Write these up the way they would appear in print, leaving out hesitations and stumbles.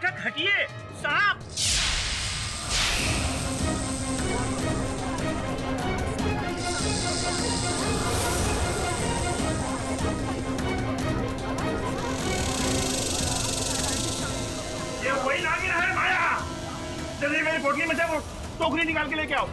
पाठक हटिए, सांप। ये वही नागिन है माया। जल्दी मेरी पोटली में से वो टोकरी निकाल के लेके आओ।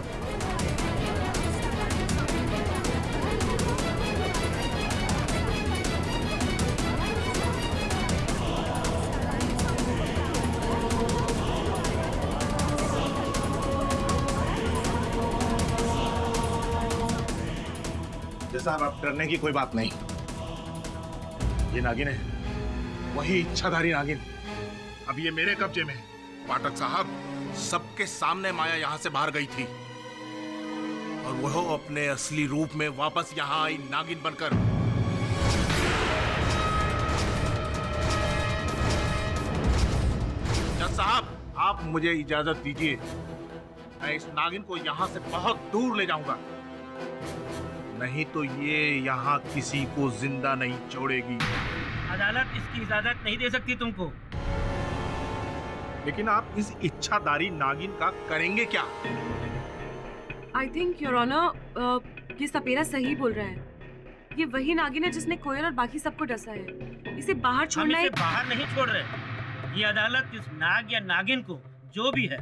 साहब अब डरने की कोई बात नहीं। ये नागिन है, वही इच्छाधारी नागिन। अब ये मेरे कब्जे में है। पाठक साहब, सबके सामने माया यहाँ से बाहर गई थी और वह अपने असली रूप में वापस यहाँ आई नागिन बनकर। जज साहब, आप मुझे इजाजत दीजिए, मैं इस नागिन को यहाँ से बहुत दूर ले जाऊंगा, नहीं तो ये यहाँ किसी को जिंदा नहीं छोड़ेगी। अदालत इसकी इजाजत नहीं दे सकती तुमको। लेकिन आप इस इच्छाधारी नागिन का करेंगे क्या? आई थिंक योर ऑनर, ये सपेरा सही बोल रहा है। ये वही नागिन है जिसने कोयल और बाकी सबको डसा है। इसे बाहर छोड़ना हम है। इसे बाहर नहीं छोड़ रहे। ये अदालत इस नाग या नागिन को जो भी है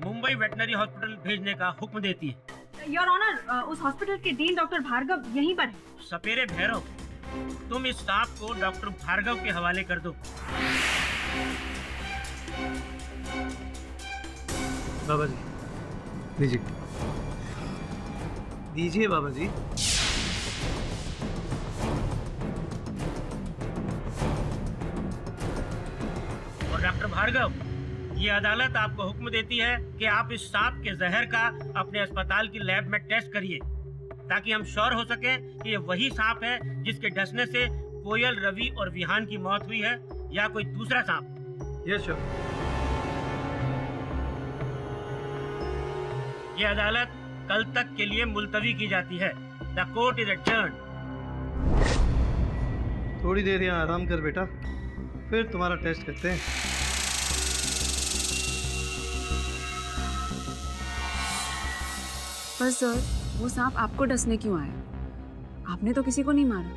मुंबई वेटनरी हॉस्पिटल भेजने का हुक्म देती है। योर ऑनर, उस हॉस्पिटल के डीन डॉक्टर भार्गव यहीं पर है। सपेरे भैरव, तुम इस सांप को डॉक्टर भार्गव के हवाले कर दो। बाबा जी दीजिए, दीजिए बाबा जी। और डॉक्टर भार्गव, ये अदालत आपको हुक्म देती है कि आप इस सांप के जहर का अपने अस्पताल की लैब में टेस्ट करिए, ताकि हम श्योर हो सके कि ये वही सांप है जिसके डसने से कोयल, रवि और विहान की मौत हुई है, या कोई दूसरा सांप। Yes sure. ये अदालत कल तक के लिए मुलतवी की जाती है। The court is adjourned. थोड़ी देर यहाँ आराम कर बेटा, फिर तुम्हारा टेस्ट करते हैं। पर सर, वो सांप आपको डसने क्यों आया? आपने तो किसी को नहीं मारा।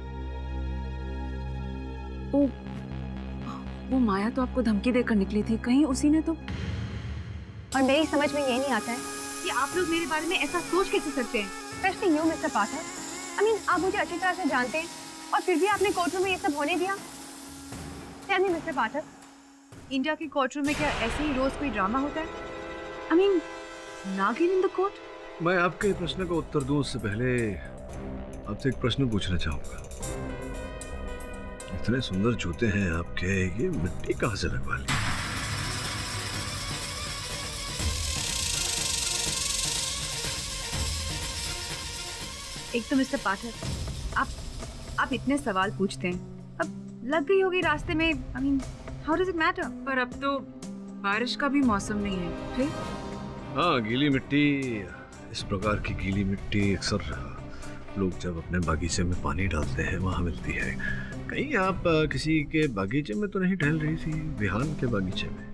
वो माया तो आपको धमकी देकर निकली थी, कहीं उसी ने तो। और मेरी समझ में ये नहीं आता है कि आप लोग मेरे बारे में ऐसा सोच कैसे सकते हैं। Specially you mister Pathak. I mean, आप मुझे अच्छी तरह से जानते हैं और फिर भी आपने कोर्टरूम में ये सब होने दिया। टेल मी मिस्टर पाठक, इंडिया के कोर्टरूम में क्या ऐसे ही रोज कोई ड्रामा होता है? आई मीन, नागिन इन द कोर्ट। मैं आपके प्रश्न का उत्तर दूं उससे पहले आपसे एक प्रश्न पूछना चाहूंगा। इतने सुंदर जूते हैं आपके, ये मिट्टी कहाँ से लगवा ली? एक तो मिस्टर पाठक, आप इतने सवाल पूछते हैं, अब लग गई होगी रास्ते में। I mean, how does it matter? पर अब तो बारिश का भी मौसम नहीं है। फिर हाँ, गीली मिट्टी, इस प्रकार की गीली मिट्टी अक्सर लोग जब अपने बागीचे में पानी डालते हैं वहाँ मिलती है। कहीं आप किसी के बागीचे में तो नहीं टहल रही थी? विहान के बागीचे में।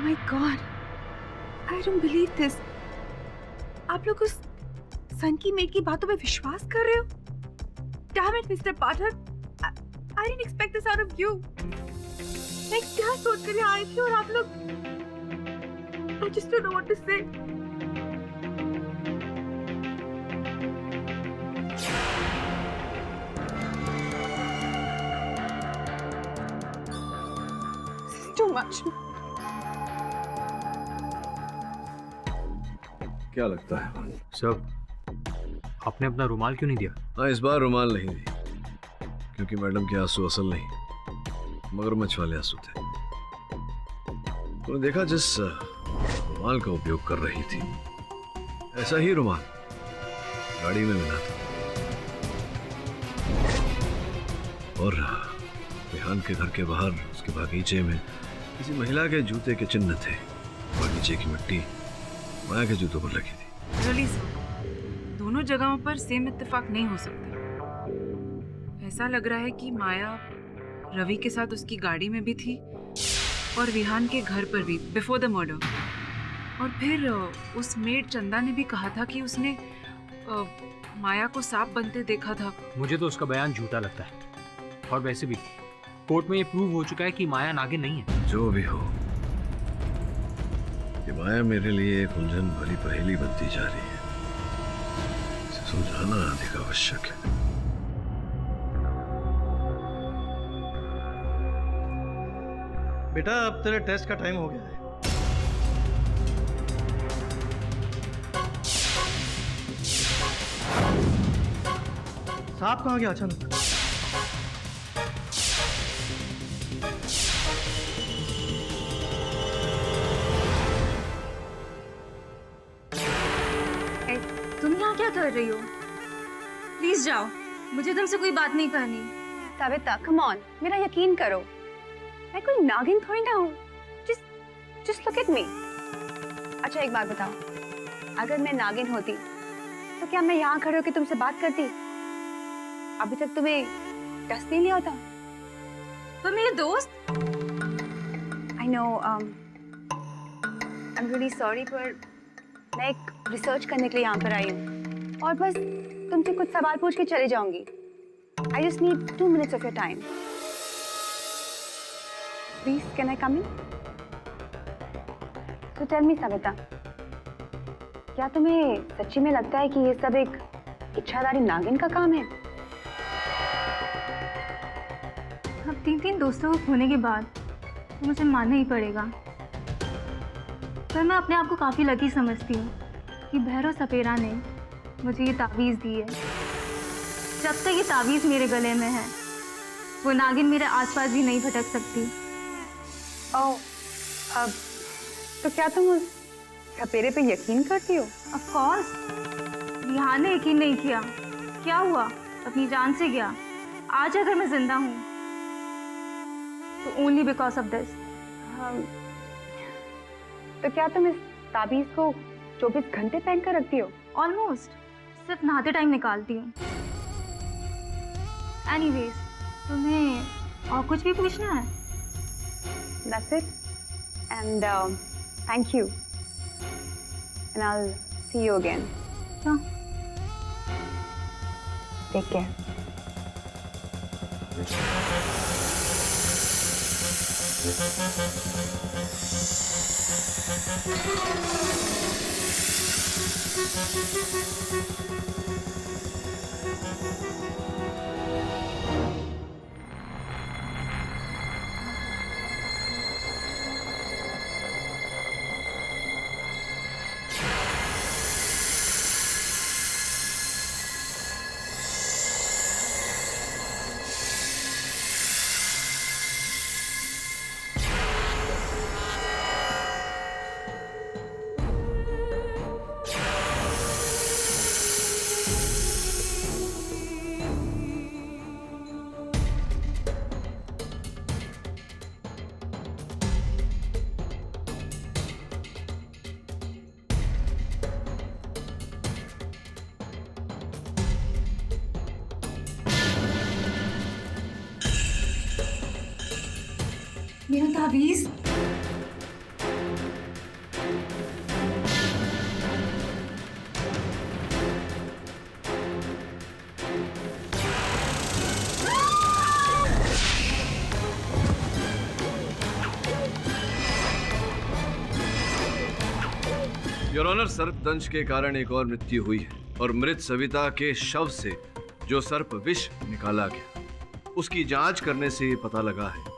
My God, I don't believe this. आप लोग उस सन की मेड की बातों पे विश्वास कर रहे हो? Damn it mister Pathak, I didn't expect this out of you. मैं क्या सोच कर यहाँ आई थी और आप लोग, I just don't know what to say. this is too much. क्या लगता है सर, आपने अपना रुमाल क्यों नहीं दिया? हाँ, इस बार रुमाल नहीं दी क्योंकि मैडम के आंसू असल नहीं, मगरमच्छ वाले आंसू थे। तूने देखा जिस रुमाल का उपयोग कर रही थी, ऐसा ही रुमाल गाड़ी में मिला था और विहान के घर के बाहर उसके बागीचे में किसी महिला के जूते के चिन्ह थे। बागीचे की मिट्टी माया के जूतों पर लगी थी। रियली सर, दोनों जगहों पर सेम इत्तेफाक नहीं हो सकता। ऐसा लग रहा है कि माया रवि के साथ उसकी गाड़ी में भी थी और विहान के घर पर भी बिफोर द मर्डर। और फिर उस मेड चंदा ने भी कहा था कि उसने माया को सांप बनते देखा था। मुझे तो उसका बयान झूठा लगता है। और वैसे भी कोर्ट में ये प्रूव हो चुका है कि माया नागिन नहीं है। जो भी हो, ये माया मेरे लिए एक उलझन भरी पहेली बनती जा रही है। इसे सुलझाना अधिक आवश्यक है। बेटा अब तेरे टेस्ट का टाइम हो गया है। सांप कहाँ गया अचानक? तुम यहाँ क्या कर रही हो? प्लीज जाओ, मुझे तुमसे कोई बात नहीं करनी। सविता कम ऑन, मेरा यकीन करो, मैं कोई नागिन थोड़ी ना हूँ। Just look at me. अच्छा एक बात बताओ, अगर मैं नागिन होती तो क्या मैं यहाँ खड़े होकर तुमसे बात करती? अभी तक तुम्हें डस नहीं लिया होता? पर मेरे दोस्त। I know, I am really sorry, पर मैं एक रिसर्च करने के लिए यहाँ पर आई हूँ और बस तुमसे कुछ सवाल पूछ के चले जाऊंगी। I just need 2 minutes of your time. Please can I come in? तो टेल मी सविता, क्या तुम्हें सच्ची में लगता है कि ये सब एक इच्छाधारी नागिन का काम है? अब 3 दोस्तों को खोने के बाद तो मुझे मानना ही पड़ेगा। पर मैं अपने आप को काफ़ी लकी समझती हूँ कि भैरव सपेरा ने मुझे ये तावीज़ दी है। जब तक ये तावीज़ मेरे गले में है, वो नागिन मेरे आसपास भी नहीं भटक सकती। ओह, अब तो क्या तुम उस सपेरे पे यकीन करती हो? ऑफ कोर्स, विहान ने यकीन नहीं किया। क्या हुआ? अपनी जान से गया। आज अगर मैं जिंदा हूँ तो ओनली बिकॉज ऑफ दिस। तो क्या तुम इस ताबीज को 24 घंटे पहन कर रखती हो? ऑलमोस्ट, सिर्फ नहाते टाइम निकालती हूँ। एनीवेज, तुम्हें और कुछ भी पूछना है? That's it. And thank you. And I'll see you again. Sure. Take care. मेरा ताबीज। योर ऑनर, सर्पदंश के कारण एक और मृत्यु हुई है और मृत सविता के शव से जो सर्प विष निकाला गया, उसकी जांच करने से पता लगा है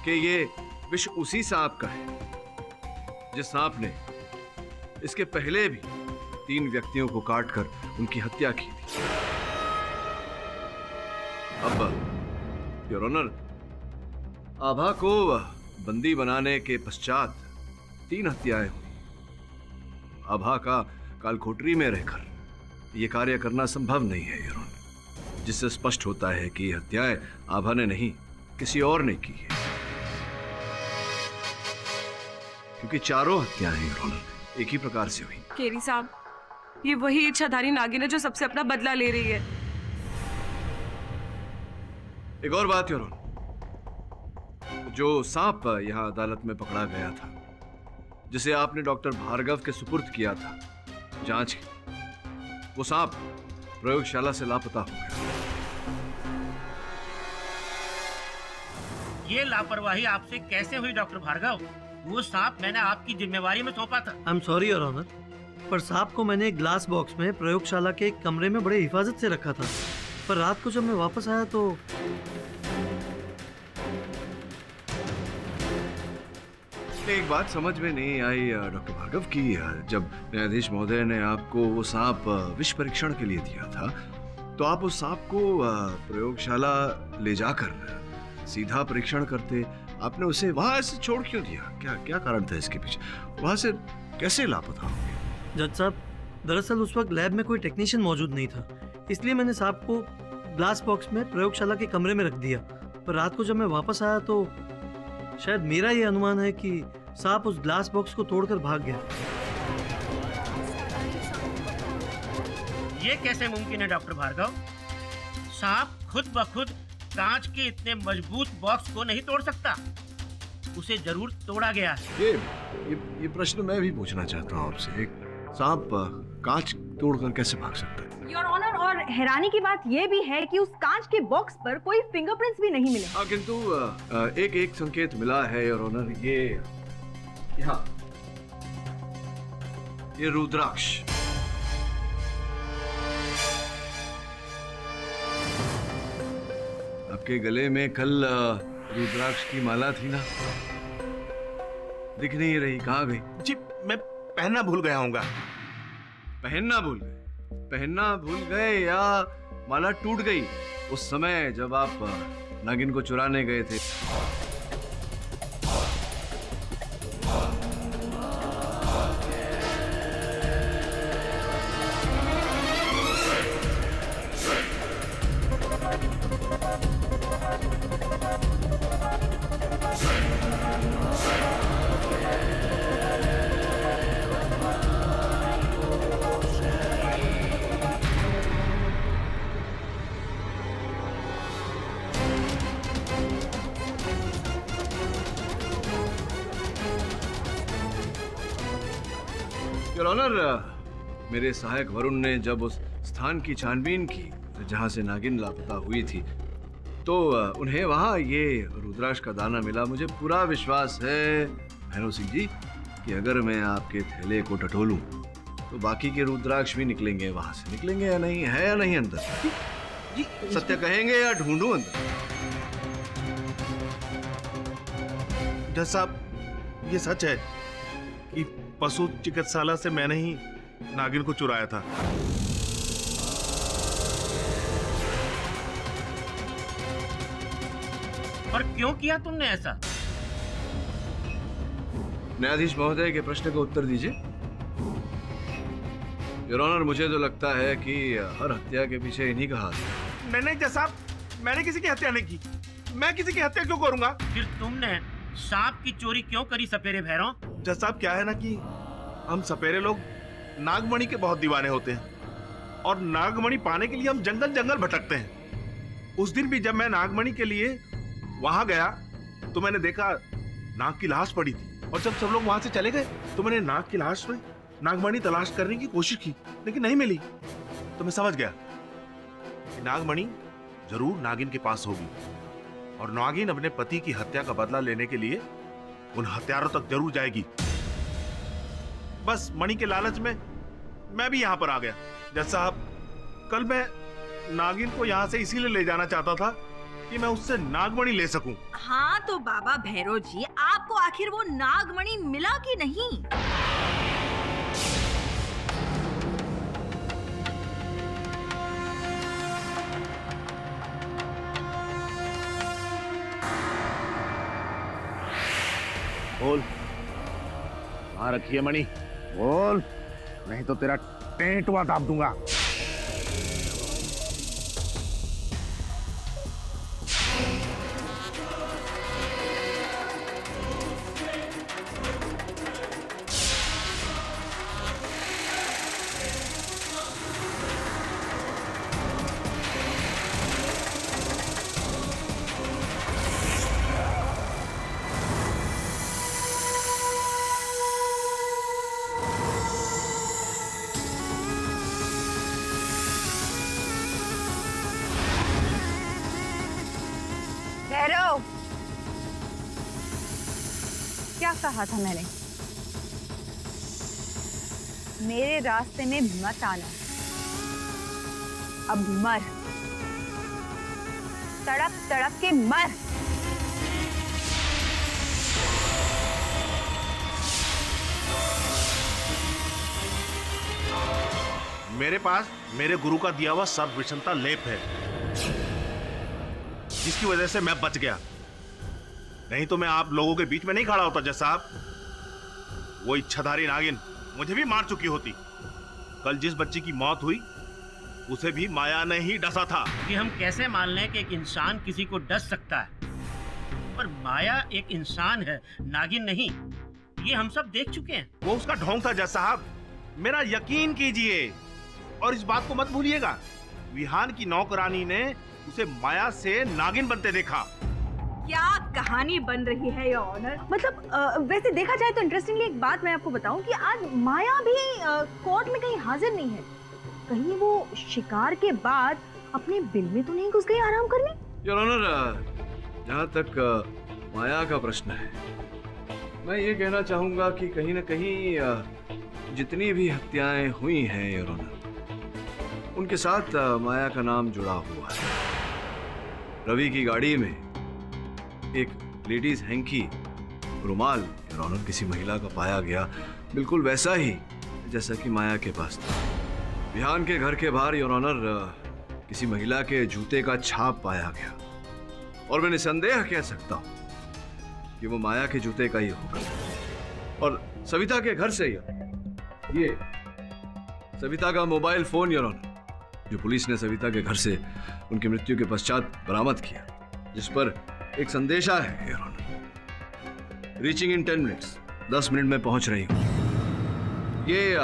कि ये विष उसी सांप का है जिस सांप ने इसके पहले भी 3 व्यक्तियों को काटकर उनकी हत्या की थी। अब योर ऑनर, आभा को बंदी बनाने के पश्चात 3 हत्याएं हुई। आभा का कालकोठरी में रहकर यह कार्य करना संभव नहीं है योर ऑनर, जिससे स्पष्ट होता है कि ये हत्याएं आभा ने नहीं किसी और ने की है, क्योंकि चारों हत्याएं योर ऑनर एक ही प्रकार से हुई। केरी साहब, ये वही इच्छाधारी नागिन है जो सबसे अपना बदला ले रही है। एक और बात योर ऑनर, जो सांप यहाँ अदालत में पकड़ा गया था, जिसे आपने डॉक्टर भार्गव के सुपुर्द किया था जांच की, वो सांप प्रयोगशाला से लापता हो गया। ये लापरवाही आपसे कैसे हुई डॉक्टर भार्गव? वो सांप मैंने आपकी जिम्मेवारी में सौंपा था। I am sorry your honour, पर सांप को मैंने एक ग्लास बॉक्स में प्रयोगशाला के एक कमरे में बड़े हिफाजत से रखा था, पर रात को जब मैं वापस आया तो एक बात समझ में नहीं आई डॉक्टर भार्गव की जब न्यायाधीश महोदय ने आपको वो सांप विष परीक्षण के लिए दिया था, तो आप उस सांप को प्रयोगशाला ले जाकर सीधा परीक्षण करते। आपने उसे वहां ऐसे छोड़ क्यों दिया? क्या क्या कारण था इसके पीछे? वहां से कैसे लापता हो गया? जज साहब, दरअसल उस वक्त लैब में कोई टेक्नीशियन मौजूद नहीं था, इसलिए मैंने सांप को ग्लास बॉक्स में प्रयोगशाला के कमरे में रख दिया। पर रात को जब मैं वापस आया तो शायद मेरा ये अनुमान है कि सांप उस ग्लास बॉक्स को तोड़कर भाग गया। ये कैसे मुमकिन है डॉक्टर भार्गव? सांप खुद ब खुद कांच के इतने मजबूत बॉक्स को नहीं तोड़ सकता, उसे जरूर तोड़ा गया है। ये प्रश्न मैं भी पूछना चाहता हूँ आपसे। एक सांप कांच तोड़कर कैसे भाग सकता है? योर ऑनर, और हैरानी की बात यह भी है कि उस कांच के बॉक्स पर कोई फिंगरप्रिंट्स भी नहीं मिले। हाँ, किंतु एक संकेत मिला है योर ऑनर। ये यहाँ, ये रुद्राक्ष। आपके गले में कल रुद्राक्ष की माला थी ना? दिख नहीं रही, कहाँ गई? जी मैं पहनना भूल गया हूँगा। पहनना भूल गए? पहनना भूल गए या माला टूट गई उस समय जब आप नागिन को चुराने गए थे? योर ऑनर, मेरे सहायक वरुण ने जब उस स्थान की छानबीन की जहां से नागिन लापता हुई थी, तो उन्हें वहां ये रुद्राक्ष का दाना मिला। मुझे पूरा विश्वास है भैरव सिंह जी कि अगर मैं आपके थैले को टटोलूं तो बाकी के रुद्राक्ष भी निकलेंगे। वहां से निकलेंगे या नहीं? है या नहीं अंदर? जी सत्य कहेंगे या ढूंढूं अंदर? जज साहब, ये सच है कि पशु चिकित्सालय से मैंने ही नागिन को चुराया था। पर क्यों किया तुमने ऐसा? न्यायाधीश महोदय के प्रश्न का उत्तर दीजिए। योर ऑनर, मुझे तो लगता है कि हर हत्या के पीछे इन्हीं का हाथ है। नहीं जज साहब, मैंने किसी की हत्या नहीं की। मैं किसी की हत्या क्यों करूंगा? फिर तुमने सांप की चोरी क्यों करी सपेरे भैरव? जज साहब, क्या है ना कि हम सपेरे लोग नागमणि के बहुत दीवाने होते हैं और नागमणि पाने के लिए हम जंगल जंगल भटकते हैं। उस दिन भी जब मैं नागमणि के लिए वहां गया तो मैंने देखा नाग की लाश पड़ी थी, और जब सब लोग वहां से चले गए तो मैंने नाग की लाश में नागमणि तलाश करने की कोशिश की, लेकिन नहीं मिली। तो मैं समझ गया कि नागमणि जरूर नागिन के पास होगी और नागिन अपने पति की हत्या का बदला लेने के लिए उन हत्यारों तक जरूर जाएगी। बस मणि के लालच में मैं भी यहां पर आ गया। जज साहब, कल मैं नागिन को यहां से इसीलिए ले जाना चाहता था कि मैं उससे नागमणि ले सकूं। हाँ तो बाबा भैरव जी, आपको आखिर वो नागमणि मिला कि नहीं? बोल, वहां रखिए मणि। बोल, नहीं तो तेरा टेंटवा दाब दूंगा। क्या कहा था मैंने? मेरे रास्ते में मत आना। अब मर, तड़प तड़प के मर। मेरे पास मेरे गुरु का दिया हुआ सर्व विषमता लेप है, जिसकी वजह से मैं बच गया। नहीं तो मैं आप लोगों के बीच में नहीं खड़ा होता जज साहब। वो इच्छाधारी नागिन मुझे भी मार चुकी होती। कल जिस बच्ची की मौत हुई उसे भी माया ने ही डसा था। कि हम कैसे मान लें कि एक इंसान किसी को डस सकता है, पर माया एक इंसान है, नागिन नहीं। ये हम सब देख चुके हैं। वो उसका ढोंग था जज साहब, मेरा यकीन कीजिए। और इस बात को मत भूलिएगा, विहान की नौकरानी ने उसे माया से नागिन बनते देखा। क्या कहानी बन रही है योर ऑनर? मतलब वैसे देखा जाए तो इंटरेस्टिंगली एक बात मैं आपको बताऊं कि आज माया भी कोर्ट में कहीं हाजिर नहीं है। कहीं वो शिकार के बाद अपने बिल में तो नहीं घुस गई आराम करने? योर ऑनर, जहाँ तक माया का प्रश्न है, मैं ये कहना चाहूंगा कि कहीं न कहीं जितनी भी हत्याएं हुई हैं योर ऑनर, उनके साथ माया का नाम जुड़ा हुआ है। रवि की गाड़ी में एक लेडीज हैंकी रुमाल योर ऑनर किसी महिला का पाया गया, बिल्कुल वैसा ही जैसा कि माया के पास था। विहान के घर के बाहर योर ऑनर किसी महिला के जूते का छाप पाया गया, और मैं निसंदेह कह सकता हूं कि वो माया के जूते का ही होगा। और सविता के घर से ये सविता का मोबाइल फोन योर ऑनर, जो पुलिस ने सविता के घर से उनकी मृत्यु के पश्चात बरामद किया, जिस पर एक संदेशा है your honour, reaching in 10 minutes, 10 minute में पहुंच रही हूं। ये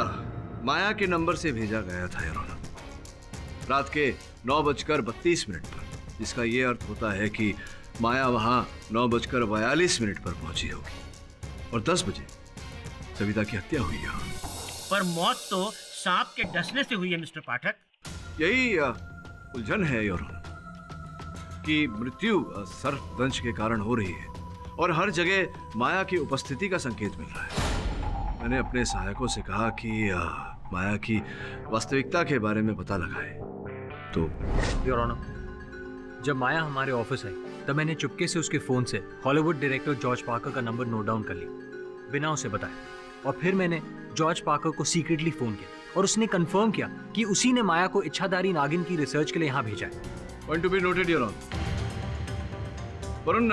माया के नंबर से भेजा गया था योर ऑनर, रात के 9:32 पर, जिसका ये अर्थ होता है कि माया वहां 9:42 पर पहुंची होगी और 10 बजे सविता की हत्या हुई है। पर मौत तो सांप के डसने से हुई है मिस्टर पाठक। यही उलझन है योर ऑनर कि मृत्यु सर्पदंश के कारण हो रही है और हर जगह माया की उपस्थिति का संकेत मिल रहा है। मैंने अपने सहायकों से कहा कि माया की वास्तविकता के बारे में पता लगाए, तो योर ऑनर, जब माया हमारे ऑफिस आई तब मैंने चुपके से उसके फोन से हॉलीवुड डायरेक्टर जॉर्ज पार्कर का नंबर नोट डाउन कर लिया बिना उसे बताए, और फिर मैंने जॉर्ज पार्कर को सीक्रेटली फोन किया और उसने कंफर्म किया कि उसी ने माया को इच्छाधारी नागिन की रिसर्च के लिए यहाँ भेजा है। Point to be noted your honour. Varun,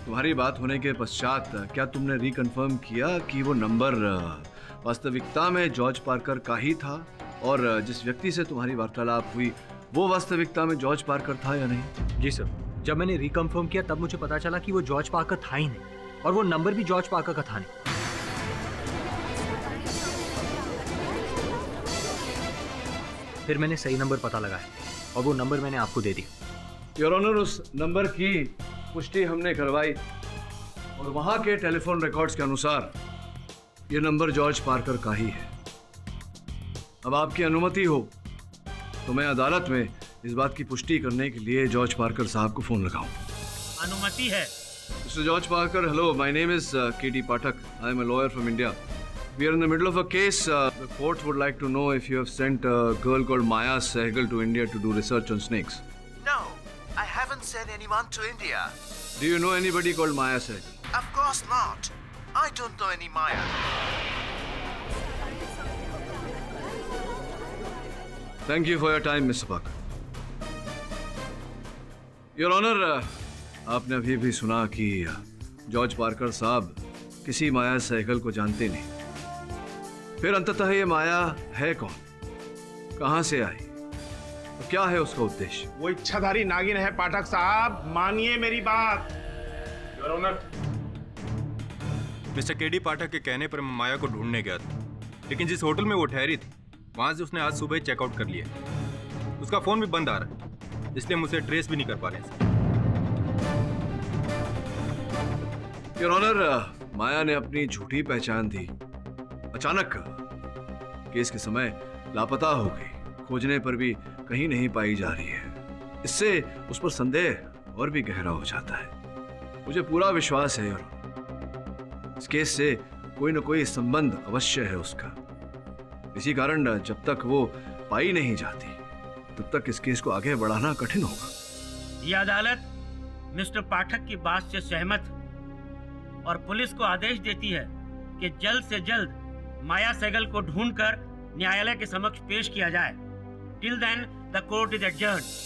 तुम्हारी बात होने के पश्चात क्या तुमने रिकन्फर्म किया कि वो नंबर वास्तविकता में जॉर्ज पार्कर का ही था, और जिस व्यक्ति से तुम्हारी वार्तालाप हुई वो वास्तविकता में जॉर्ज पार्कर था या नहीं? जी सर, जब मैंने रिकन्फर्म किया तब मुझे पता चला कि वो जॉर्ज पार्कर था ही नहीं, और वो नंबर भी जॉर्ज पार्कर का था नहीं। फिर मैंने सही नंबर पता लगाया और वो नंबर मैंने आपको दे दिया। योर ऑनर, उस नंबर की पुष्टि हमने करवाई और वहां के टेलीफोन रिकॉर्ड्स के अनुसार ये नंबर जॉर्ज पार्कर का ही है। अब आपकी अनुमति हो तो मैं अदालत में इस बात की पुष्टि करने के लिए जॉर्ज पार्कर साहब को फोन लगाऊं। अनुमति है। Mister George Parker, hello, my name is KT Pathak. I am a lawyer from India. We are in the middle of a case. The court would like to know if you have sent a girl called Maya Sehgal to India to do research on snakes. No, I haven't sent anyone to India. Do you know anybody called Maya Sehgal? Of course not. I don't know any Maya. Thank you for your time, Mr. Parker. Your Honor, आपने अभी भी सुना कि George Parker साहब किसी माया सहगल को जानते नहीं. फिर अंततः ये माया है कौन, कहां से आई, तो क्या है उसका उद्देश्य? वो इच्छाधारी नागिन है पाठक साहब, मानिए मेरी बात. योर ऑनर, मिस्टर केडी पाठक के कहने पर मैं माया को ढूंढने गया था, लेकिन जिस होटल में वो ठहरी थी वहां से उसने आज सुबह चेकआउट कर लिया. उसका फोन भी बंद आ रहा है, इसलिए हम उसे ट्रेस भी नहीं कर पा रहे हैं. योर ऑनर, माया ने अपनी झूठी पहचान दी, अचानक केस के समय लापता हो गई, खोजने पर भी कहीं नहीं पाई जा रही है. इससे उस पर संदेह और भी गहरा हो जाता है. मुझे पूरा विश्वास है, और इस केस से कोई ना कोई संबंध अवश्य है उसका। इसी कारण जब तक वो पाई नहीं जाती तब तक इस केस को आगे बढ़ाना कठिन होगा। ये अदालत मिस्टर पाठक की बात से सहमत है और पुलिस को आदेश देती है कि जल्द से जल्द माया सहगल को ढूंढकर न्यायालय के समक्ष पेश किया जाए। Till then the court is adjourned.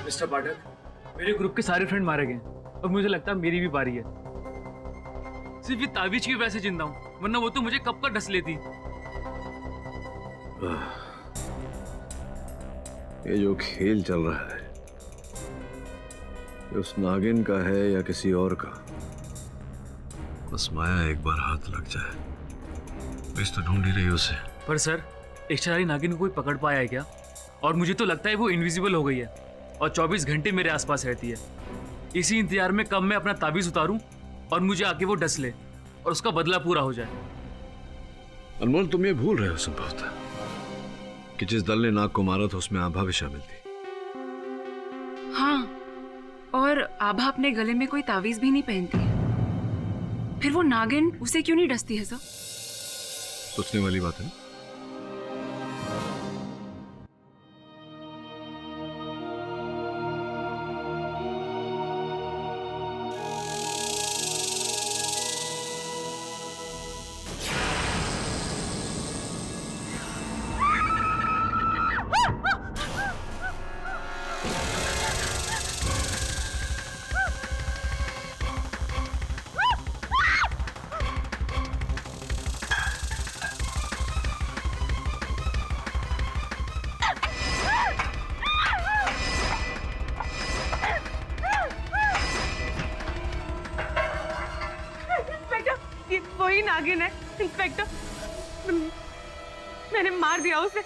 Mister Pathak, मेरे ग्रुप के सारे फ्रेंड मारे गए और मुझे लगता है मेरी भी बारी है। सिर्फ ये ताबीज की वजह से जिंदा हूँ, वरना वो तो मुझे कब का डस लेती। ये जो खेल चल रहा है ये उस नागिन का है या किसी और का? बस माया एक बार हाथ लग जाए। पुलिस तो ढूंढ ही रही उसे। पर सर, एक शरारी नागिन को कोई पकड़ पाया है क्या? और मुझे तो लगता है वो इनविजिबल हो गई है और 24 घंटे मेरे आसपास रहती है। इसी इंतजार में कब मैं अपना ताबीज उतारूं और मुझे आके वो डस ले और उसका बदला पूरा हो जाए। अनमोल, तुम ये भूल रहे हो संभवतः कि जिस दल ने नाग को मारा था उसमें आभा भी शामिल थी। हाँ, और आभा अपने गले में कोई तावीज भी नहीं पहनती है। फिर वो नागिन उसे क्यों नहीं डसती है सर? सोचने वाली बात है। वही नागिन है इंस्पेक्टर। मैंने मार दिया उसे।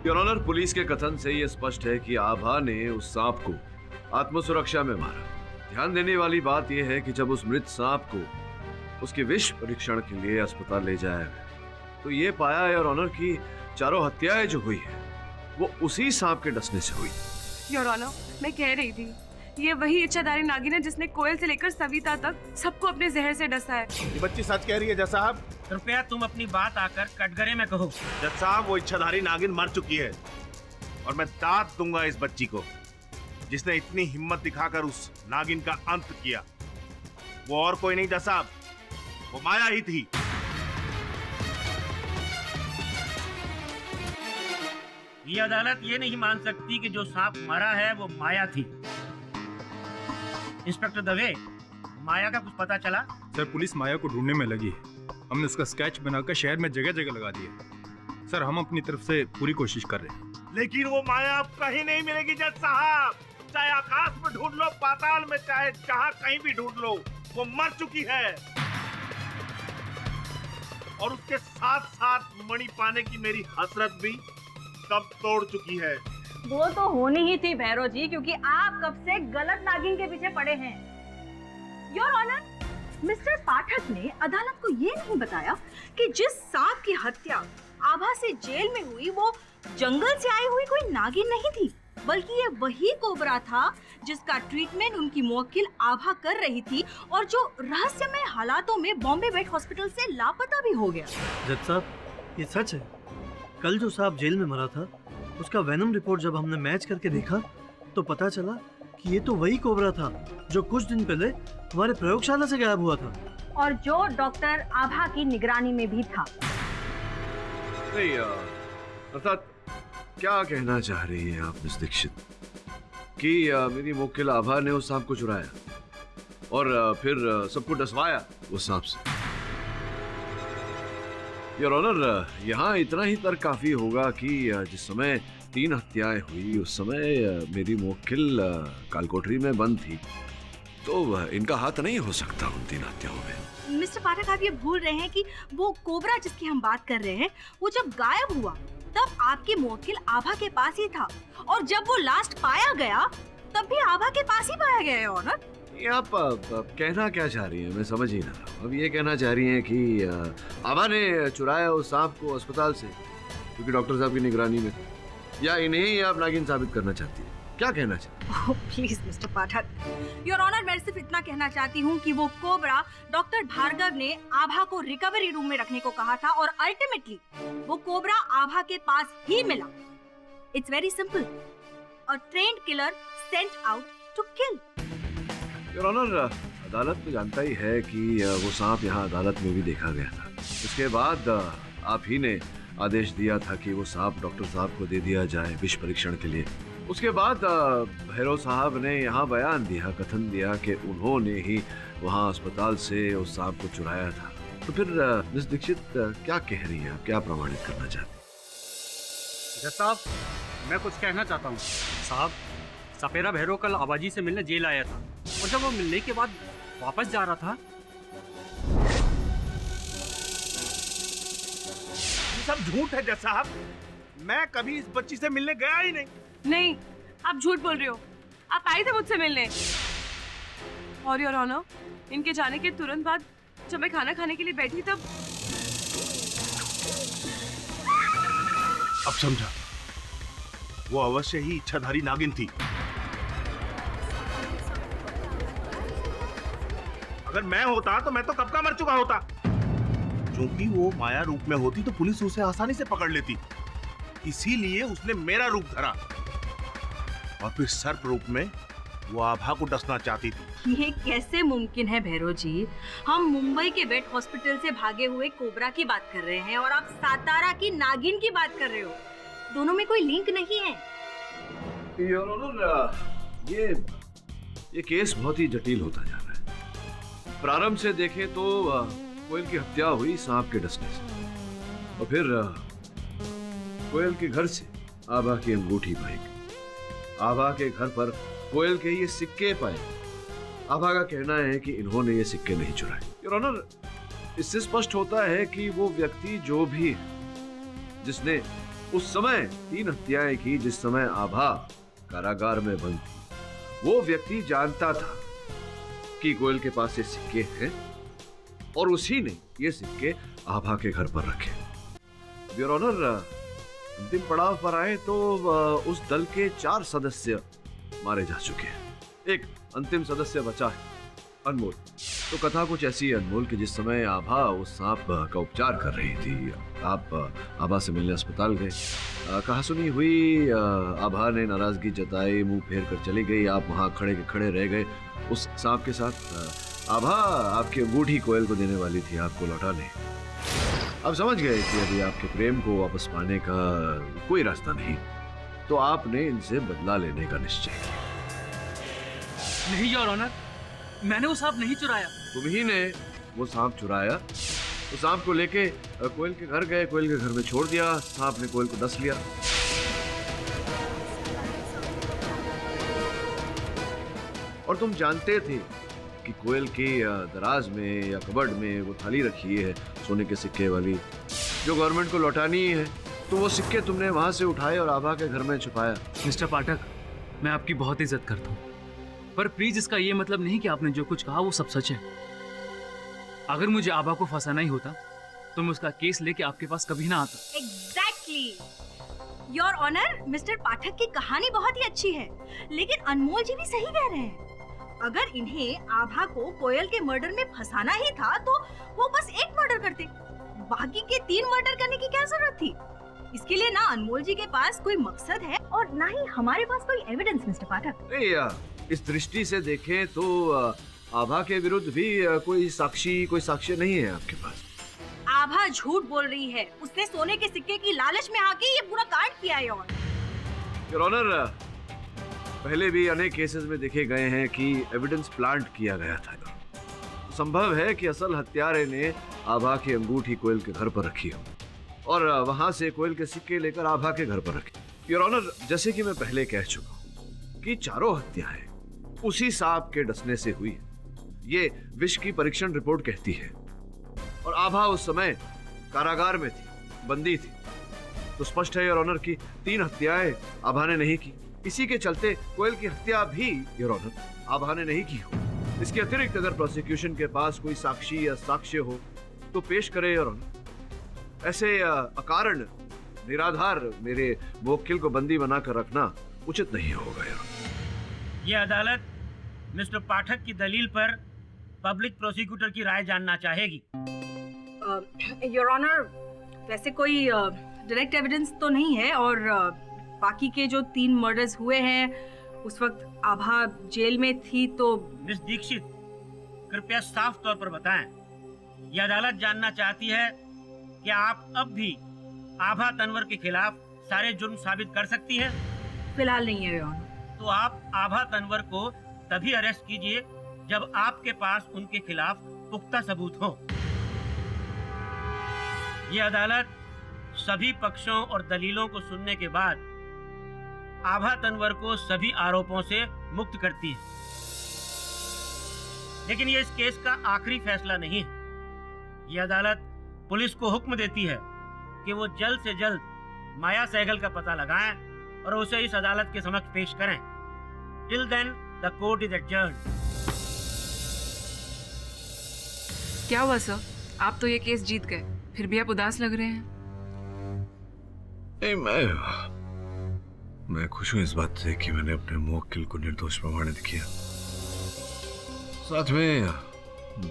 योर ऑनर, पुलिस के कथन से यह स्पष्ट है कि आभा ने उस सांप को आत्मसुरक्षा में मारा। ध्यान देने वाली बात यह है कि जब उस मृत सांप को उसके विष परीक्षण के लिए अस्पताल ले जाया गया तो ये पाया योर ऑनर कि चारों हत्याएं जो हुई है वो उसी सांप के डसने से हुई। योर ऑनर, मैं कह रही थी ये वही इच्छाधारी नागिन है जिसने कोयल से लेकर सविता तक सबको अपने जहर से डसा है। ये बच्ची सच कह रही है जज साहब। कृपया तुम अपनी बात आकर कटघरे में कहो। जज साहब, वो इच्छाधारी नागिन मर चुकी है और मैं दाद दूंगा इस बच्ची को जिसने इतनी हिम्मत दिखाकर उस नागिन का अंत किया। वो और कोई नहीं जज साहब, वो माया ही थी। ये अदालत ये नहीं मान सकती कि जो सांप मरा है वो माया थी। इंस्पेक्टर दवे, माया का कुछ पता चला? सर, पुलिस माया को ढूंढने में लगी है। हमने उसका स्केच बनाकर शहर में जगह जगह लगा दिया। सर, हम अपनी तरफ से पूरी कोशिश कर रहे हैं। लेकिन वो माया अब कहीं नहीं मिलेगी जज साहब। चाहे आकाश में ढूंढ लो, पाताल में, चाहे जहां कहीं भी ढूंढ लो, वो मर चुकी है। और उसके साथ साथ मणि पाने की मेरी हसरत भी कब तोड़ चुकी है। वो तो होनी ही थी भैरव जी, क्योंकि आप कब से गलत नागिन के पीछे पड़े हैं। योर ऑनर, मिस्टर पाठक ने अदालत को ये नहीं बताया कि जिस सांप की हत्या आभा से जेल में हुई वो जंगल से आई हुई कोई नागिन नहीं थी, बल्कि ये वही कोबरा था जिसका ट्रीटमेंट उनकी मुवक्किल आभा कर रही थी और जो रहस्यमय हालातों में बॉम्बे वेट हॉस्पिटल से लापता भी हो गया। जज साहब, ये सच है। कल जो सांप जेल में मरा था उसका वेनम रिपोर्ट जब हमने मैच करके देखा तो पता चला कि ये तो वही कोबरा था जो कुछ दिन पहले हमारे प्रयोगशाला से गायब हुआ था और जो डॉक्टर आभा की निगरानी में भी था। नहीं अर्थात क्या कहना चाह रही हैं आप मिस दीक्षित कि मेरी मुवक्किल आभा ने उस सांप को चुराया और फिर सबको डसवाया उस सांप से? योर ऑनर, यहाँ इतना ही तर्क काफी होगा कि जिस समय 3 हत्याएं हुई उस समय मेरी मुवक्किल कालकोठरी में बंद थी, तो इनका हाथ नहीं हो सकता उन 3 हत्याओं में। मिस्टर पाठक, आप ये भूल रहे हैं कि वो कोबरा जिसकी हम बात कर रहे हैं वो जब गायब हुआ तब आपकी मुवक्किल आभा के पास ही था, और जब वो लास्ट पाया गया तब भी आभा के पास ही पाया गया है ऑनर। ये आप कहना क्या चाह रही हैं, मैं समझ ही ना रहा। अब ये कहना चाह रही हैं कि आभा ने चुराया उस सांप को अस्पताल से क्योंकि डॉक्टर साहब की निगरानी में था, या इन्हें ही आप नागिन साबित करना चाहती हैं? क्या कहना चाहती हैं? Oh please mister Pathak, your honour, मैं सिर्फ इतना कहना चाहती हूँ कि वो कोबरा डॉक्टर भार्गव ने आभा को रिकवरी रूम में रखने को कहा था और अल्टीमेटली वो कोबरा आभा के पास ही मिला। It's very simple, a trained killer sent out to kill. Your honour, अदालत तो जानता ही है कि वो सांप यहाँ अदालत में भी देखा गया था। उसके बाद आप ही ने आदेश दिया था कि वो सांप डॉक्टर साहब को दे दिया जाए विष परीक्षण के लिए। उसके बाद भैरव साहब ने यहाँ बयान दिया, कथन दिया कि उन्होंने ही वहाँ अस्पताल से उस सांप को चुराया था। तो फिर मिस दीक्षित क्या कह रही हैं, क्या प्रमाणित करना चाहती हैं? जज साहब, मैं कुछ कहना चाहता हूँ। साहब, सपेरा भैरव कल आबाजी से मिलने जेल आया था और जब वो मिलने के बाद वापस जा रहा था, ये सब झूठ है जज साहब। मैं कभी इस बच्ची से मिलने गया ही नहीं। नहीं, आप झूठ बोल रहे हो। आप आए थे मुझसे मिलने। और योर ऑनर, इनके जाने के तुरंत बाद जब मैं खाना खाने के लिए बैठी तब अब समझा, वो अवश्य ही इच्छाधारी नागिन थी। अगर मैं होता तो मैं तो कब का मर चुका होता। क्योंकि वो माया रूप में होती तो पुलिस उसे आसानी से पकड़ लेती, इसीलिए उसने मेरा रूप धरा और फिर सर्प रूप में वो आभा को डसना चाहती थी। ये कैसे मुमकिन है भैरव जी? हम मुंबई के वेट हॉस्पिटल से भागे हुए कोबरा की बात कर रहे हैं और आप सातारा की नागिन की बात कर रहे हो। दोनों में कोई लिंक नहीं है। योर ऑनर, ये केस बहुत ही जटिल होता जा रहा है। प्रारंभ से देखें तो कोयल की हत्या हुई सांप के डसने से, और फिर कोयल के घर से आभा की अंगूठी पाई गई। आभा के घर पर कोयल के ये सिक्के पाए। आभा का कहना है कि इन्होंने ये सिक्के नहीं चुराए। योर ऑनर, इससे स्पष्ट होता है कि वो व्यक्ति जो भी है जिसने उस समय 3 हत्याएं की, जिस समय आभा कारागार में बंद थी, वो व्यक्ति जानता था कि कोयल के पास ये सिक्के हैं और उसी ने ये सिक्के आभा के घर पर रखे। योर ऑनर, अंतिम पड़ाव पर आए तो उस दल के 4 सदस्य मारे जा चुके हैं। एक अंतिम सदस्य बचा है, अनमोल। तो कथा कुछ ऐसी है अनमोल कि जिस समय आभा उस सांप का उपचार कर रही थी, आप आभा से मिलने अस्पताल गए। कहा सुनी हुई आभा ने नाराजगी जताई, मुंह फेर कर चली गई। आप वहां खड़े के खड़े रह गए उस सांप के साथ। आभा आपकी अंगूठी कोयल को देने वाली थी आपको लौटाने। अब समझ गए कि अभी आपके प्रेम को वापस पाने का कोई रास्ता नहीं, तो आपने इनसे बदला लेने का निश्चय किया। नहीं योर ऑनर, मैंने वो सांप नहीं चुराया। तुम ही ने वो सांप चुराया। तो सांप को लेके कोयल के घर गए, कोयल के घर में छोड़ दिया। सांप ने कोयल को डस लिया। और तुम जानते थे कि कोयल के दराज में या कबर्ड में वो थाली रखी है सोने के सिक्के वाली, जो गवर्नमेंट को लौटानी है। तो वो सिक्के तुमने वहां से उठाए और आभा के घर में छुपाया। मिस्टर पाठक, मैं आपकी बहुत इज्जत करता हूँ, पर प्लीज इसका ये मतलब नहीं कि आपने जो कुछ कहा वो सब सच है। अगर मुझे आभा को फंसाना ही होता तो मैं उसका केस लेके आपके पास कभी ना आता। एग्जैक्टली योर ऑनर, मिस्टर पाठक की कहानी बहुत ही अच्छी है, लेकिन अनमोल जी भी सही कह रहे हैं। अगर इन्हें आभा को कोयल के मर्डर में फंसाना ही था तो वो बस एक मर्डर करते, बाकी के 3 मर्डर करने की क्या जरूरत थी? इसके लिए ना अनमोल जी के पास कोई मकसद है और ना ही हमारे पास कोई एविडेंस मिस्टर पाठक। नहीं, इस दृष्टि से देखें तो आभा के विरुद्ध भी कोई साक्ष्य नहीं है आपके पास। आभा झूठ बोल रही है, उसने सोने के सिक्के की लालच में आके ये पूरा कांड किया है। योर ऑनर, पहले भी अनेक केसेस में देखे गए हैं कि एविडेंस प्लांट किया गया था। संभव है कि असल हत्यारे ने आभा की अंगूठी कोयल के घर पर रखी हो और वहां से कोयल के सिक्के लेकर आभा के घर पर रखे। योर ऑनर, जैसे कि मैं पहले कह चुका हूं कि चारों हत्याएं उसी सांप के डसने से हुई है। ये विष की परीक्षण रिपोर्ट कहती है और आभा उस समय कारागार में थी, बंदी थी। तो स्पष्ट है योर ऑनर की 3 हत्याएं आभा ने नहीं की। इसी के चलते कोयल की हत्या भी योर ऑनर आभा ने नहीं की हो। इसके अतिरिक्त अगर प्रोसिक्यूशन के पास कोई साक्षी या साक्ष्य हो तो पेश करे योर ऑनर। ऐसे अकारण निराधार मेरे मुवक्किल को बंदी बनाकर रखना उचित नहीं होगा योर ऑनर। ये अदालत मिस्टर पाठक की दलील पर पब्लिक प्रोसिक्यूटर की राय जानना चाहेगी। योर ऑनर, वैसे कोई डायरेक्ट एविडेंस तो नहीं है और बाकी के जो 3 मर्डर्स हुए हैं उस वक्त आभा जेल में थी। तो मिस दीक्षित, कृपया साफ तौर पर बताएं, यह अदालत जानना चाहती है कि आप अब भी आभा तनवर के खिलाफ सारे जुर्म साबित कर सकती हैं? फिलहाल नहीं है योर ऑनर। तो आप आभा तनवर को तभी अरेस्ट कीजिए जब आपके पास उनके खिलाफ पुख्ता सबूत हो। यह अदालत सभी पक्षों और दलीलों को सुनने के बाद आभा तनवर को सभी आरोपों से मुक्त करती है। लेकिन यह इस केस का आखिरी फैसला नहीं है। यह अदालत पुलिस को हुक्म देती है कि वो जल्द से जल्द माया सहगल का पता लगाएं और उसे इस अदालत के समक्ष पेश करें। Till then the court is adjourned. क्या हुआ सर? आप तो ये केस जीत गए, फिर भी आप उदास लग रहे हैं। नहीं, मैं खुश हूं इस बात से कि मैंने अपने मुवक्किल को निर्दोष प्रमाणित किया। साथ में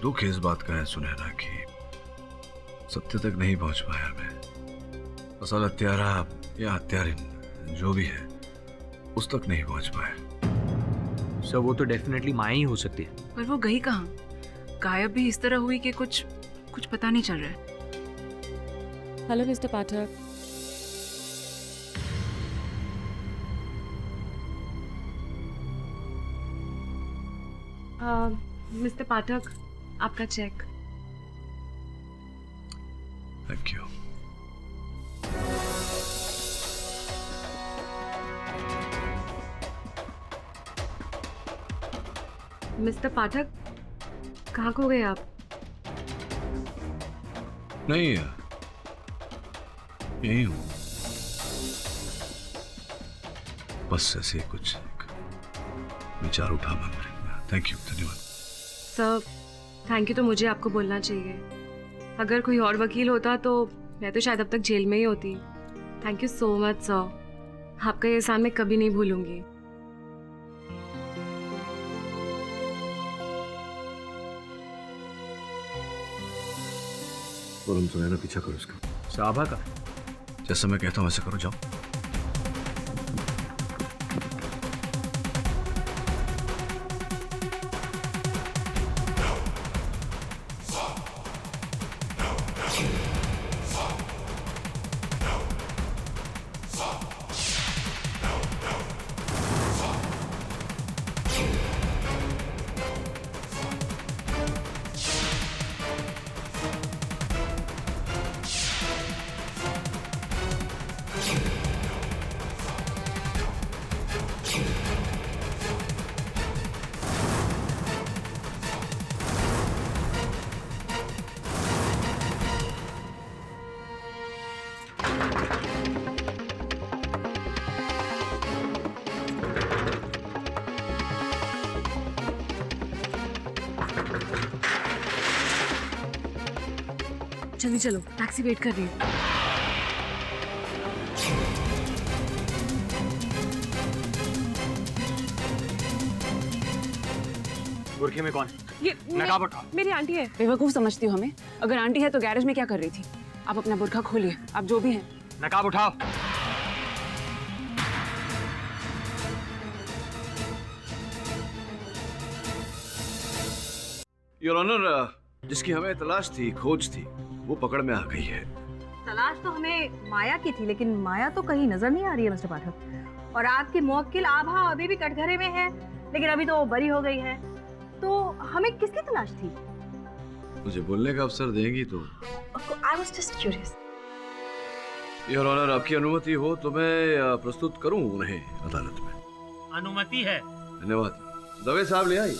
दुख इस बात का है सुनहरा कि सत्य तक नहीं पहुंच पाया मैं। असल हत्यारा या हत्यारिन जो भी है उस तक नहीं पहुंच पाया। सर वो तो डेफिनेटली माया ही हो सकती है। पर वो गई कहाँ? गायब भी इस तरह हुई कि कुछ पता नहीं चल रहा है। हेलो मिस्टर पाठक। मिस्टर पाठक, आपका चेक। Thank you. मिस्टर पाठक, कहाँ खो गए आप? नहीं, यही हूँ। बस ऐसे कुछ विचार उठा मन में। थैंक यू, धन्यवाद। सर, थैंक यू तो मुझे आपको बोलना चाहिए। अगर कोई और वकील होता तो मैं तो शायद अब तक जेल में ही होती। Thank you so much sir, आपका ये एहसान मैं कभी नहीं भूलूंगी। और हम सुनहरा पीछा करो उसका। साभा का जैसा मैं कहता हूँ वैसे करो, जाओ। जल्दी चलो, टैक्सी वेट कर रही है। बुरखे में कौन? ये नकाब उठा। मेरी आंटी है। बेवकूफ समझती हो हमें? अगर आंटी है तो गैरेज में क्या कर रही थी? आप अपना बुरखा खोलिए, आप जो भी हैं। नकाब उठाओ। योर ऑनर, जिसकी हमें तलाश थी, खोज थी, वो पकड़ में आ गई है। तलाश तो हमें माया की थी, लेकिन माया तो कहीं नजर नहीं आ रही है मिस्टर पाठक। और आपकी मुवक्किल आभा अभी भी कटघरे में है, लेकिन अभी तो वो बरी हो गई है। तो हमें किसकी तलाश थी? मुझे बोलने का अवसर देंगी तो? I was just curious. Your honour, आपकी अनुमति हो तो मैं प्रस्तुत करूं उन्हें अदालत में। अनुमति है। धन्यवाद। दवे साहब ले आई।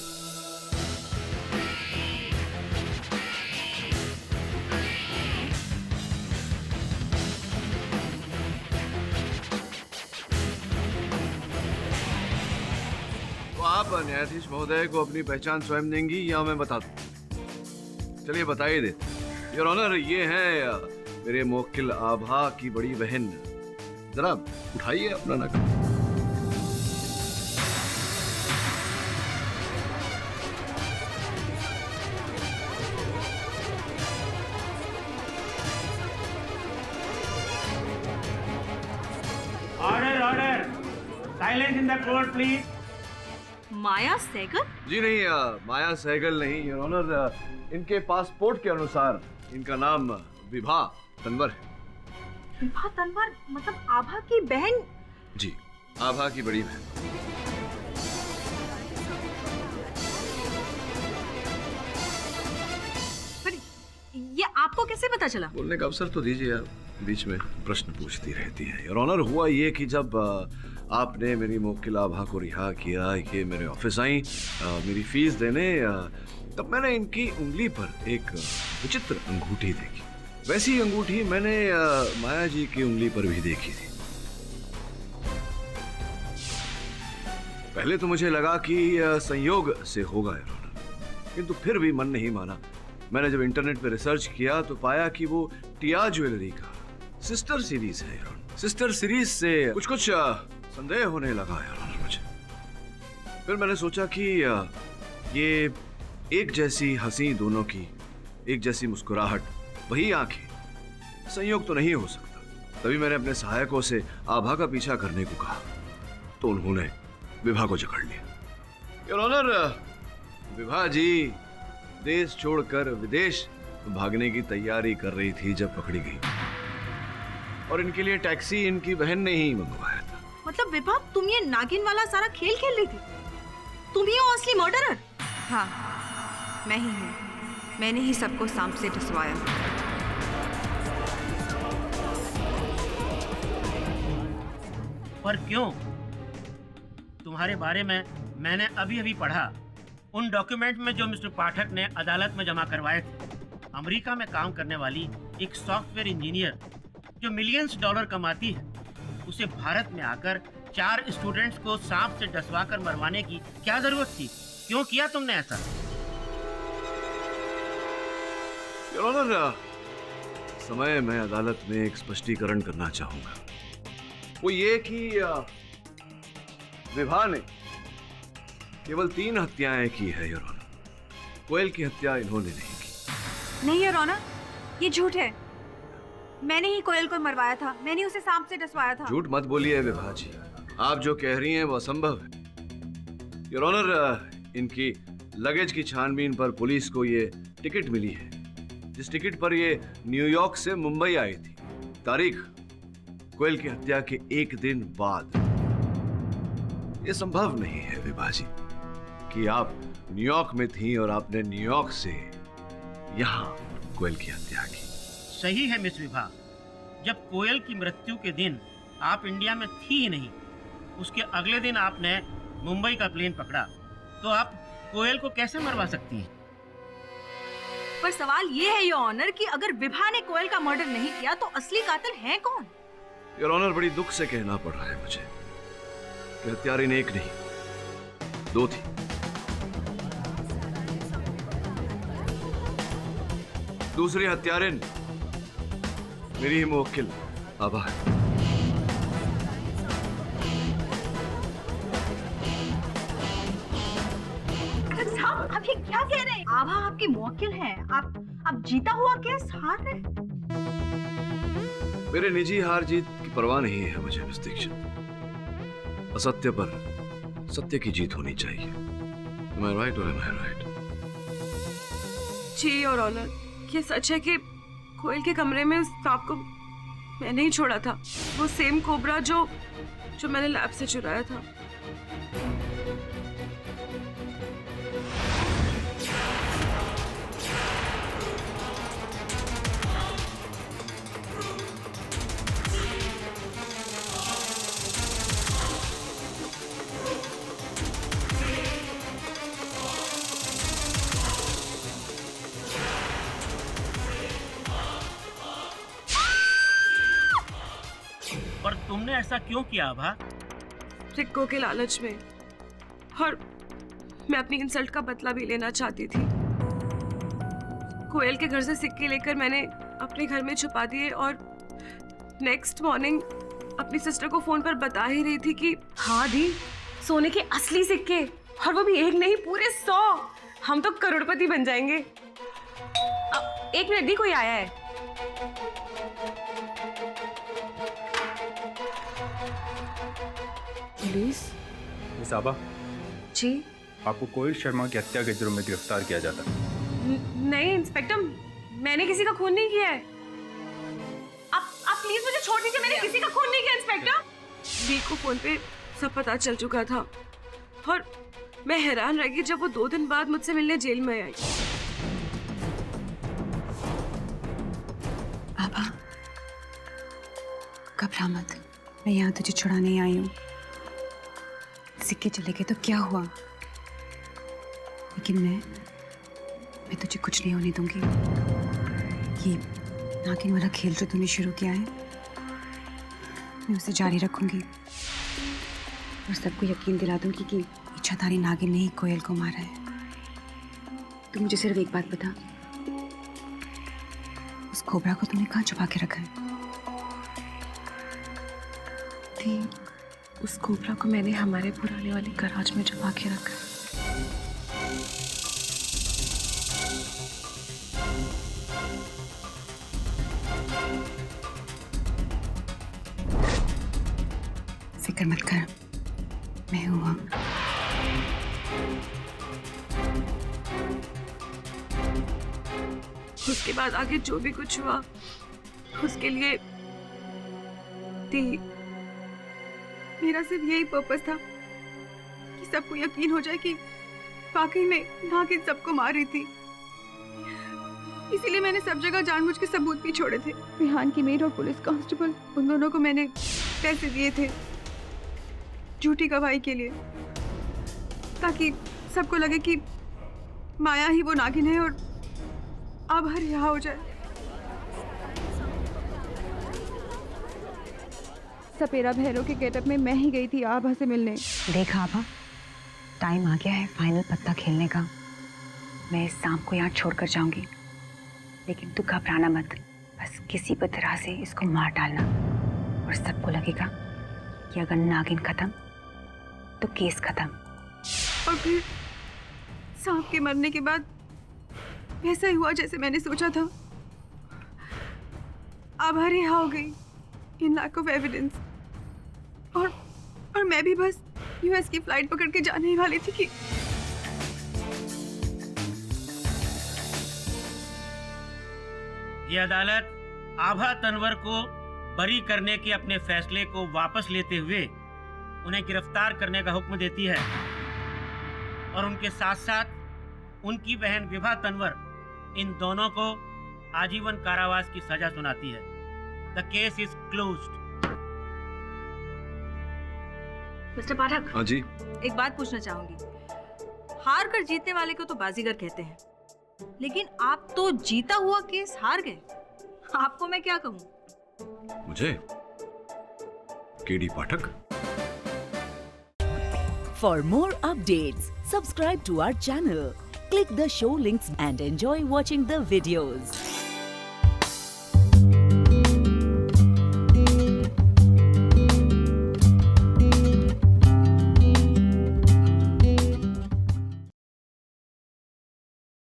तो आप न्यायाधीश महोदय को अपनी पहचान स्वयं देंगी या मैं बता दूं? चलिए बताइए दे। योर ऑनर, ये है मेरे मुवक्किल आभा की बड़ी बहन। जरा उठाइए अपना नकाब। Order order, silence in the court please. Maya Sehgal? जी नहीं, माया सहगल नहीं योर ऑनर। इनके पासपोर्ट के अनुसार इनका नाम विभा तनवर है। विभा तनवर मतलब आभा की बहन? जी, आभा की बड़ी बहन। पर ये आपको कैसे पता चला? बोलने का अवसर तो दीजिए आप, बीच में प्रश्न पूछती रहती हैं। योर ऑनर, हुआ ये कि जब आपने मेरी मुवक्किल आभा को रिहा किया, ये मेरे ऑफिस आई मेरी फीस देने, तब मैंने इनकी उंगली पर एक विचित्र अंगूठी देखी। वैसी अंगूठी मैंने माया जी की उंगली पर भी देखी थी। पहले तो मुझे लगा कि संयोग से होगा योर ऑनर, किंतु फिर भी मन नहीं माना। मैंने जब इंटरनेट पे रिसर्च किया तो पाया कि वो टिया ज्वेलरी का सिस्टर सीरीज है योर ऑनर। सिस्टर सीरीज से कुछ संदेह होने लगा यार मुझे। फिर मैंने सोचा कि ये एक जैसी हंसी दोनों की, एक जैसी मुस्कुराहट, वही आंखें, संयोग तो नहीं हो सकता। तभी मैंने अपने सहायकों से आभा का पीछा करने को कहा, तो उन्होंने विभा को जकड़ लिया। योर ऑनर, विभा जी देश छोड़कर विदेश भागने की तैयारी कर रही थी जब पकड़ी गई, और इनके लिए टैक्सी इनकी बहन ने ही मंगवाया था। मतलब विभा, तुम ये नागिन वाला सारा खेल खेल रही थी? तुम ही हो असली मर्डरर? हाँ, मैं ही हूँ। मैंने ही सबको सांप से डसवाया। पर क्यों? तुम्हारे बारे में मैंने अभी अभी पढ़ा। उन डॉक्यूमेंट में जो मिस्टर पाठक ने अदालत में जमा करवाए थे, अमेरिका में काम करने वाली एक सॉफ्टवेयर इंजीनियर जो मिलियंस डॉलर कमाती है, उसे भारत में आकर 4 स्टूडेंट्स को सांप से डसवा कर मरवाने की क्या जरूरत थी? क्यों किया तुमने ऐसा? योर ऑनर, समय मैं अदालत में एक स्पष्टीकरण करना चाहूंगा। वो ये कि विभा ने केवल 3 हत्याएं की है योर ऑनर। कोयल की हत्या इन्होंने नहीं की। नहीं योर ऑनर, ये झूठ है। मैंने ही कोयल को मरवाया था। मैंने उसे सांप से डसवाया था। झूठ मत बोलिए विभा जी, आप जो कह रही हैं वो असंभव है। योर ऑनर, इनकी लगेज की छानबीन पर पुलिस को ये टिकट मिली है, जिस टिकट पर ये न्यूयॉर्क से मुंबई आई थी। तारीख कोयल की हत्या के 1 दिन बाद। ये संभव नहीं है विभा जी कि आप न्यूयॉर्क में थी और आपने न्यूयॉर्क से यहां कोयल की हत्या की। सही है मिस विभा। जब कोयल की मृत्यु के दिन आप इंडिया में थी ही नहीं, उसके अगले दिन आपने मुंबई का प्लेन पकड़ा, तो आप कोयल को कैसे मरवा सकती हैं? पर सवाल ये है योर ऑनर कि अगर विभा ने कोयल का मर्डर नहीं किया तो असली कातिल है कौन? योर ऑनर, बड़ी दुख से कहना पड़ रहा है मुझे कि हत्यारिन एक नहीं, 2 थी। दूसरी हत्यारिन मेरी ही मुवक्किल आभा है। साहब, आप ये क्या कह रहे हैं? आभा आपकी मुवक्किल है। आप जीता हुआ केस हार रहे हैं। मेरे निजी हार जीत की परवाह नहीं है मुझे मिस दीक्षित। असत्य पर सत्य की जीत होनी चाहिए। Am I right or am I right? जी योर ऑनर, ये सच है कि कोयल के कमरे में उस सांप को मैंने ही छोड़ा था। वो सेम कोबरा जो मैंने लैब से चुराया था। पर तुमने ऐसा क्यों किया आभा? सिक्कों के लालच में, और मैं अपनी इंसल्ट का बदला भी लेना चाहती थी। कोयल के घर से सिक्के लेकर मैंने अपने घर में छुपा दिए और नेक्स्ट मॉर्निंग अपनी सिस्टर को फोन पर बता ही रही थी कि हाँ दी, सोने के असली सिक्के, और वो भी एक नहीं पूरे 100। हम तो करोड़पति बन जाएंगे। एक मिनट दी, कोई आया है। पुलिस? मिस आभा, जी? आपको कोयल शर्मा की हत्या के जुर्म में गिरफ्तार किया जाता है। नहीं इंस्पेक्टर, मैंने किसी का खून नहीं किया है। आप प्लीज मुझे छोड़ दीजिए, मैंने किसी का खून नहीं किया इंस्पेक्टर। दी को फोन पे सब पता चल चुका था और मैं हैरान रह गई जब वो 2 दिन बाद मुझसे मिलने जेल में आई। आभा, घबरा मत, मैं यहाँ तुझे छुड़ाने आई हूँ। सिक्के चले गए तो क्या हुआ, लेकिन मैं तुझे कुछ नहीं होने दूंगी। ये नागिन वाला खेल जो तूने शुरू किया है, मैं उसे जारी रखूंगी और सबको यकीन दिला दूंगी कि इच्छाधारी नागिन ने ही कोयल को मारा है। तू मुझे सिर्फ एक बात बता, उस कोबरा को तूने कहाँ छुपा के रखा है? उस कोबरा को मैंने हमारे पुराने वाले गराज में छुपा के रखा है। फिक्र मत कर, मैं हूँ। उसके बाद आगे जो भी कुछ हुआ, उसके लिए मेरा सिर्फ यही पर्पस था कि सबको यकीन हो जाए कि वाकई में नागिन सबको मार रही थी। इसीलिए मैंने सब जगह जानबूझ के सबूत भी छोड़े थे। विहान की मेड और पुलिस कांस्टेबल, उन दोनों को मैंने पैसे दिए थे झूठी गवाही के लिए, ताकि सबको लगे कि माया ही वो नागिन है और अब हर रिहा हो जाए। सपेरा भैरव के गेटअप में मैं ही गई थी आभा से मिलने। देख आभा, टाइम आ गया है फाइनल पत्ता खेलने का। मैं इस सांप को यहाँ छोड़कर जाऊंगी, लेकिन तू घबराना मत। बस किसी भी तरह से इसको मार डालना और सबको लगेगा कि अगर नागिन खत्म तो केस खत्म। और फिर सांप के मरने के बाद वैसा ही हुआ जैसे मैंने सोचा था। आभा रिहा हो गई इन लैक ऑफ एविडेंस, और मैं भी बस यूएस की फ्लाइट पकड़ के जाने ही वाली थी कि ये अदालत आभा तनवर को बरी करने के अपने फैसले को वापस लेते हुए उन्हें गिरफ्तार करने का हुक्म देती है और उनके साथ साथ उनकी बहन विभा तनवर, इन दोनों को आजीवन कारावास की सजा सुनाती है। The case is closed. Mister Pathak, हाँ जी। एक बात पूछना चाहूंगी। हार कर जीतने वाले को तो बाजीगर कहते हैं, लेकिन आप तो जीता हुआ केस हार गए। आपको मैं क्या कहूँ? मुझे KD Pathak. For more updates, subscribe to our channel, click the show links and enjoy watching the videos.